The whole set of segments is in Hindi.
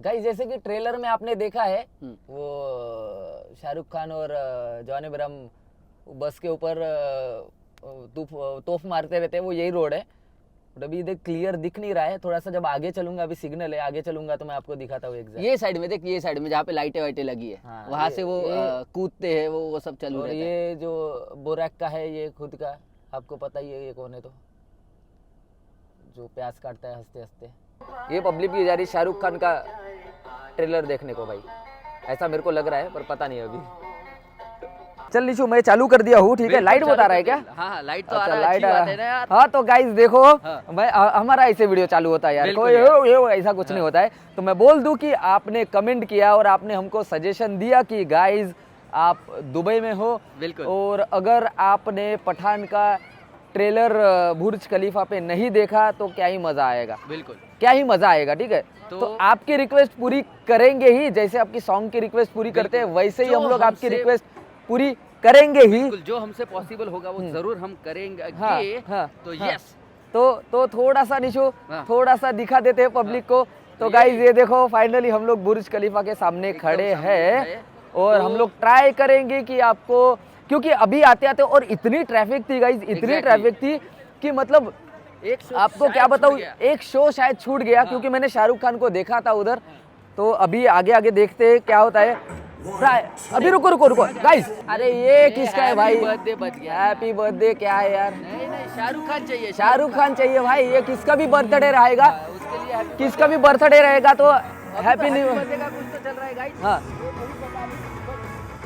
गाइस जैसे कि ट्रेलर में आपने देखा है वो शाहरुख खान और जॉन अब्राहम बस के ऊपर तोफ मारते रहते हैं, वो यही रोड है। बट अभी देख क्लियर दिख नहीं रहा है, थोड़ा सा जब आगे चलूंगा, अभी सिग्नल है, आगे चलूंगा तो मैं आपको दिखाता हूँ एग्जैक्ट। ये साइड में देख, ये साइड में जहाँ पे लाइटें वाइटें लगी है, हाँ, वहां से वो कूदते हैं, वो सब चालू और रहता है। ये जो बोरैक का है, ये खुद का, आपको पता ही है ये कौन है, तो जो प्याज काटता है हंसते हंसते। ये पब्लिक भी जा रही शाहरुख खान का ट्रेलर देखने को भाई, ऐसा मेरे को लग रहा है, पर पता नहीं अभी। चल निशु मैं चालू कर दिया हूँ, ठीक है। लाइट बता रहा है क्या? हाँ लाइट तो अच्छा, आ रहा है, लाइट अच्छी आ बात है ना यार। हाँ तो गाइस देखो, हाँ। मैं हमारा ऐसे वीडियो चालू होता है यार, बिल्कुल कोई यार। ऐसा कुछ नहीं होता है। तो मैं बोल दूं कि आपने कमेंट किया और आपने हमको सजेशन दिया कि गाइस आप दुबई में हो, बिल्कुल। और अगर आपने पठान का ट्रेलर बुर्ज खलीफा पे नहीं देखा तो क्या ही मजा आएगा, बिल्कुल क्या ही मजा आएगा, ठीक है। तो आपकी रिक्वेस्ट पूरी करेंगे ही, जैसे आपकी सॉन्ग की रिक्वेस्ट पूरी करते हैं वैसे ही हम लोग आपकी रिक्वेस्ट पूरी करेंगे ही। बिल्कुल, जो हमसे पॉसिबल होगा वो जरूर हम करेंगे। हाँ, तो हाँ, यस, तो थोड़ा सा निशु, हाँ। थोड़ा सा दिखा देते हैं पब्लिक को। तो गाइस ये देखो फाइनली हम लोग बुर्ज खलीफा के सामने खड़े हैं, और हम लोग ट्राई करेंगे कि आपको, क्योंकि अभी आते आते और इतनी ट्रैफिक थी गाइस, इतनी ट्रैफिक थी कि मतलब एक शो आपको क्या बताऊं, एक शो शायद छूट गया, क्योंकि मैंने शाहरुख खान को देखा था उधर। तो अभी आगे आगे देखते हैं क्या होता है। अभी रुको रुको रुको गाइस, अरे ये किसका है भाई? बर्थडे बच गया। हैप्पी बर्थडे क्या है यार? नहीं शाहरुख खान चाहिए, शाहरुख खान चाहिए भाई। ये किसका भी बर्थडे रहेगा, उसके लिए किसका भी बर्थडे रहेगा तो हैप्पी न्यू बर्थडे का कुछ तो चल रहा है गाइस। हाँ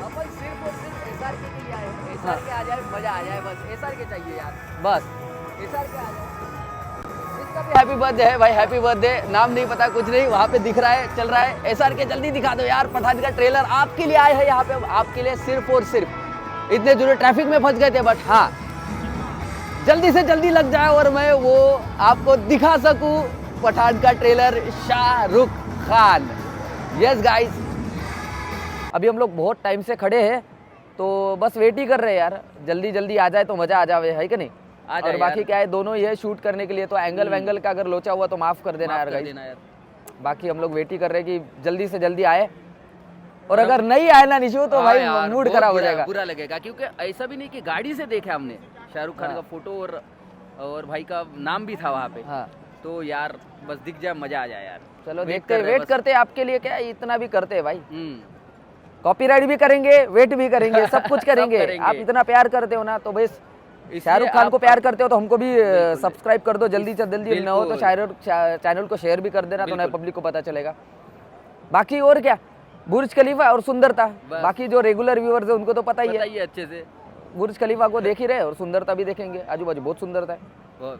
अपन सिर्फ और सिर्फ एसआरके के लिए आए हैं। एसआरके आ जाए, मजा आ जाए, बस एसआरके चाहिए यार, बस। एसआरके आ जाए। हैप्पी बर्थडे है भाई, हैप्पी बर्थडे। नाम नहीं पता, कुछ नहीं, वहाँ पे दिख रहा है, चल रहा है। एसआरके जल्दी दिखा दो यार, पठान का ट्रेलर आपके लिए आया है यहाँ पे, आपके लिए सिर्फ और सिर्फ। इतने दूर ट्रैफिक में फंस गए थे, बट हाँ जल्दी से जल्दी लग जाए और मैं वो आपको दिखा सकूं पठान का trailer Shahrukh Khan. Yes guys, अभी हम लोग बहुत टाइम से खड़े हैं, तो बस वेट ही कर रहे हैं यार, जल्दी जल्दी आ जाए तो मजा आ जावे, है कि नहीं? और बाकी क्या है, दोनों ही है शूट करने के लिए, तो एंगल वैंगल का अगर लोचा हुआ तो माफ कर देना यार गाइस। बाकी हम लोग वेट ही कर रहे हैं कि जल्दी से जल्दी आए, और अगर नहीं आए ना निशु तो भाई मूड खराब हो जाएगा, बुरा लगेगा। क्योंकि ऐसा भी नहीं कि गाड़ी से देखा हमने शाहरुख खान का फोटो, और भाई का नाम भी था वहाँ पे। हाँ तो यार बस दिख जाए, मजा आ जाए यार। चलो देखते हैं, वेट करते हैं आपके लिए, क्या इतना भी करते हैं भाई। हम्म। कॉपीराइट भी करेंगे, वेट भी करेंगे, सब कुछ करेंगे। आप इतना प्यार करते हो ना, तो बस शाहरुख खान को प्यार करते हो तो हमको भी सब्सक्राइब कर दो जल्दी से जल्दी, न हो तो चैनल को शेयर भी कर देना, तो नए पब्लिक को पता चलेगा। बाकी और क्या, बुर्ज खलीफा और सुंदरता, बाकी जो रेगुलर व्यूअर्स है उनको तो पता ही है अच्छे से। बुर्ज खलीफा को देख ही रहे, और सुंदरता भी देखेंगे, आजू बाजू बहुत सुंदरता है।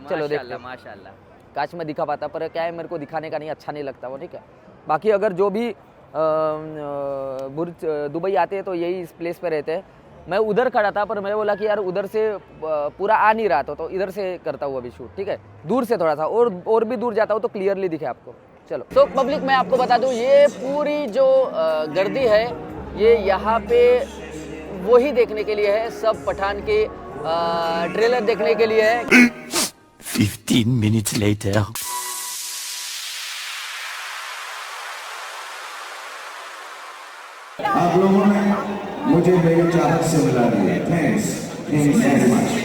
चलो देखते हैं। माशाल्लाह। काश मैं दिखा पाता, पर क्या है मेरे को दिखाने का नहीं, अच्छा नहीं लगता वो, ठीक है। बाकी अगर जो भी बुर्ज दुबई आते हैं तो यही इस प्लेस पे रहते हैं। मैं उधर खड़ा था, पर मैं बोला कि यार उधर से पूरा आ नहीं रहा था, तो इधर से करता हूँ अभी शूट, ठीक है। दूर से थोड़ा सा और भी दूर जाता हूँ तो क्लियरली दिखे आपको। चलो तो पब्लिक, मैं आपको बता दूँ, ये पूरी जो गर्दी है ये यहाँ पे वही देखने के लिए है, सब पठान के ट्रेलर देखने के लिए है। 15 minutes later. आप लोगों ने मुझे मेरी चाहत से मिला दिया, थैंक्स वेरी मच।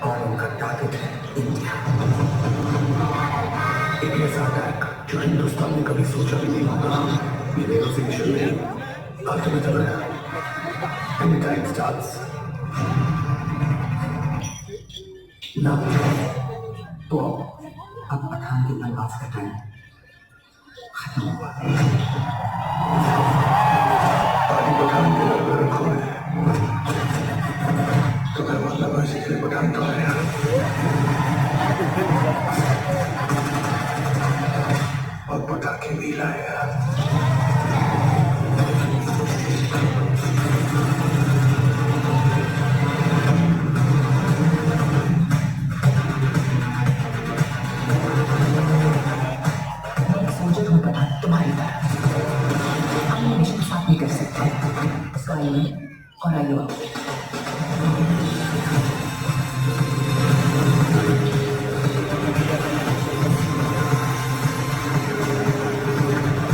और उनका टारगेट है इंडिया। एक ऐसा अटैक जो हिंदुस्तान ने कभी सोचा भी नहीं होगा। ये नेगोशिएशन नहीं, अल्टीमेटम है। Any time starts now. तो अब पठान के बर्बाद का टाइम खत्म हुआ। पठान के दरबार रखो है तो मैं मतलब ऐसे के पठान तो आया, और पटाखे भी लाया। मुझे आएगा।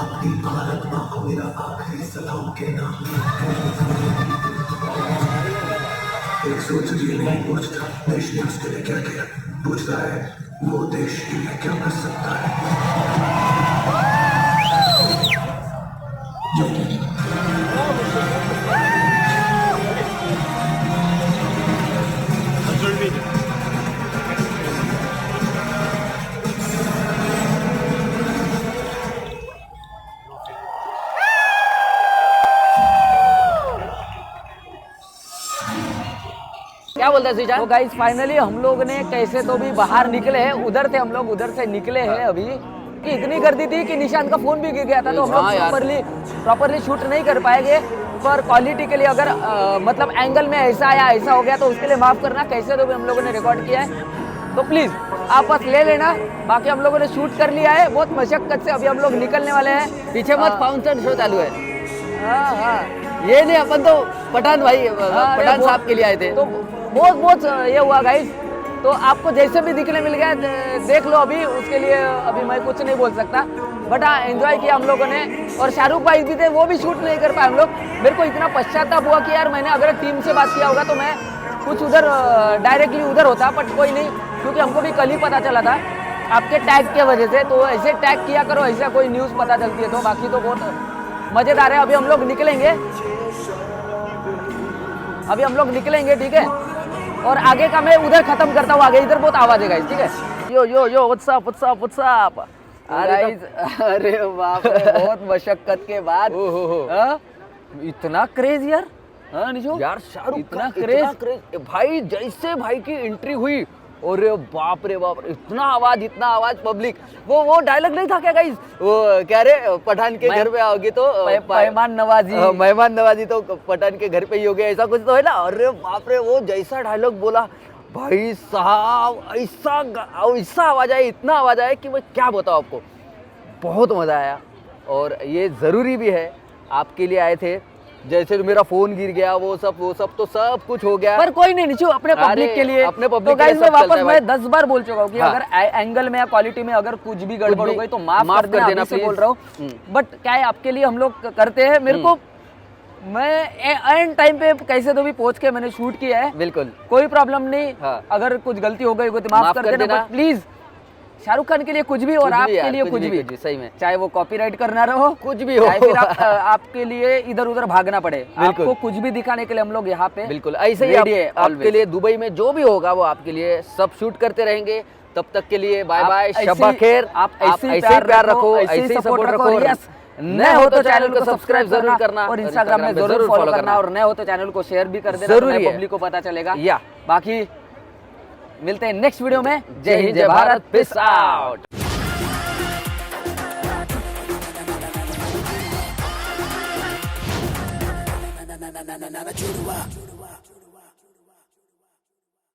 अपनी भारत माँ को मेरा आखिरी सलाम कहना। एक सोच ये नहीं पूछता देश ने उसके लिए क्या किया, पूछता है वो देश के लिए क्या कर सकता है। क्या बोलते हैं सुजान? तो गाइस फाइनली हम लोग ने कैसे तो भी बाहर निकले हैं, उधर थे हम लोग, उधर से निकले हैं अभी कि इतनी गर्दी थी कि निशांत का फोन भी गिर गया था, तो हम हाँ यार। लोग प्रॉपरली शूट नहीं कर पाएंगे। पर क्वालिटी के लिए अगर मतलब एंगल में ऐसा या ऐसा हो गया तो उसके लिए माफ करना, कैसे तो भी हम लोगों ने रिकॉर्ड किया है, तो प्लीज आप बस ले लेना। बाकी हम लोगों ने शूट कर लिया है बहुत मशक्कत से, अभी हम लोग निकलने वाले हैं। पीछे मत, फाउंटेन शो चालू है। हाँ हाँ ये नहीं, अपन तो पठान भाई, पठान साहब के लिए आए थे। तो बहुत बहुत ये हुआ गाइस, तो आपको जैसे भी दिखने मिल गया देख लो अभी, उसके लिए अभी मैं कुछ नहीं बोल सकता। बट हाँ एंजॉय किया हम लोगों ने, और शाहरुख भाई भी थे वो भी शूट नहीं कर पाए हम लोग। मेरे को इतना पश्चाताप हुआ कि यार मैंने अगर टीम से बात किया होगा तो मैं कुछ उधर डायरेक्टली उधर होता, बट कोई नहीं, क्योंकि हमको भी कल ही पता चला था आपके टैग के वजह से। तो ऐसे टैग किया करो, ऐसा कोई न्यूज़ पता चलती है तो। बाकी तो बहुत मज़ेदार है। अभी हम लोग निकलेंगे, अभी हम लोग निकलेंगे, ठीक है। और आगे का मैं उधर खत्म करता हूँ, आगे इधर बहुत आवाज है गाइस, ठीक है। यो यो यो व्हाट्सअप व्हाट्सअप व्हाट्सअप। अरे बाप रे, बहुत मशक्कत के बाद हाँ? इतना क्रेज यार, हाँ निशो यार शाहरुख इतना का क्रेज भाई, जैसे भाई की एंट्री हुई, और बाप रे बाप, इतना आवाज पब्लिक। वो डायलॉग नहीं था क्या गाइस, वो कह रहे पठान के घर पे आओगे तो मेहमान नवाजी, मेहमान नवाजी तो पठान के घर पे ही होगे, ऐसा कुछ तो है ना। अरे बाप रे, वो जैसा डायलॉग बोला भाई साहब, ऐसा आवाज आया, इतना आवाज आया कि मैं क्या बताऊं आपको, बहुत मजा आया। और ये जरूरी भी है, आपके लिए आए थे। जैसे तो मेरा फोन गिर गया, वो सब तो सब कुछ हो गया, पर कोई नहीं निशो, अपने पब्लिक के लिए, अपने पब्लिक तो के लिए गाइस मैं सब चलता वापस है मैं 10 बार बोल चुका हूँ कि हाँ। अगर एंगल में या क्वालिटी में अगर कुछ भी गड़बड़ हो गई तो माफ कर देना, प्लीज। बोल रहा हूँ। बट क्या है, आपके लिए हम लोग करते हैं। मेरे को मैं एंड टाइम पे कैसे तो भी पहुंच के मैंने शूट किया है, बिल्कुल कोई प्रॉब्लम नहीं। हाँ। अगर कुछ गलती हो गई तो माफ कर देना, प्लीज। शाहरुख खान के लिए कुछ भी, और आपके लिए कुछ भी, सही में, चाहे वो कॉपीराइट करना रहो, कुछ भी हो, चाहे फिर आपके लिए इधर उधर भागना पड़े, बिल्कुल। आपको कुछ भी दिखाने के लिए हम लोग यहाँ पे बिल्कुल ऐसे ही ready है, आपके always। लिए दुबई में जो भी होगा वो आपके लिए सब शूट करते रहेंगे। तब तक के लिए बाय आप बाय, ऐसे- शब्बा खैर। आप ऐसे ही प्यार रखो, ऐसे ही सपोर्ट रखो। यस, नए हो तो चैनल को सब्सक्राइब जरूर करना, और इंस्टाग्राम में जरूर फॉलो करना, और नए हो तो चैनल को शेयर भी कर देना, जरूरी है। पब्लिक को पता चलेगा। या बाकी मिलते हैं नेक्स्ट वीडियो में। जय हिंद, जय Bharat, peace out. na na na na na na na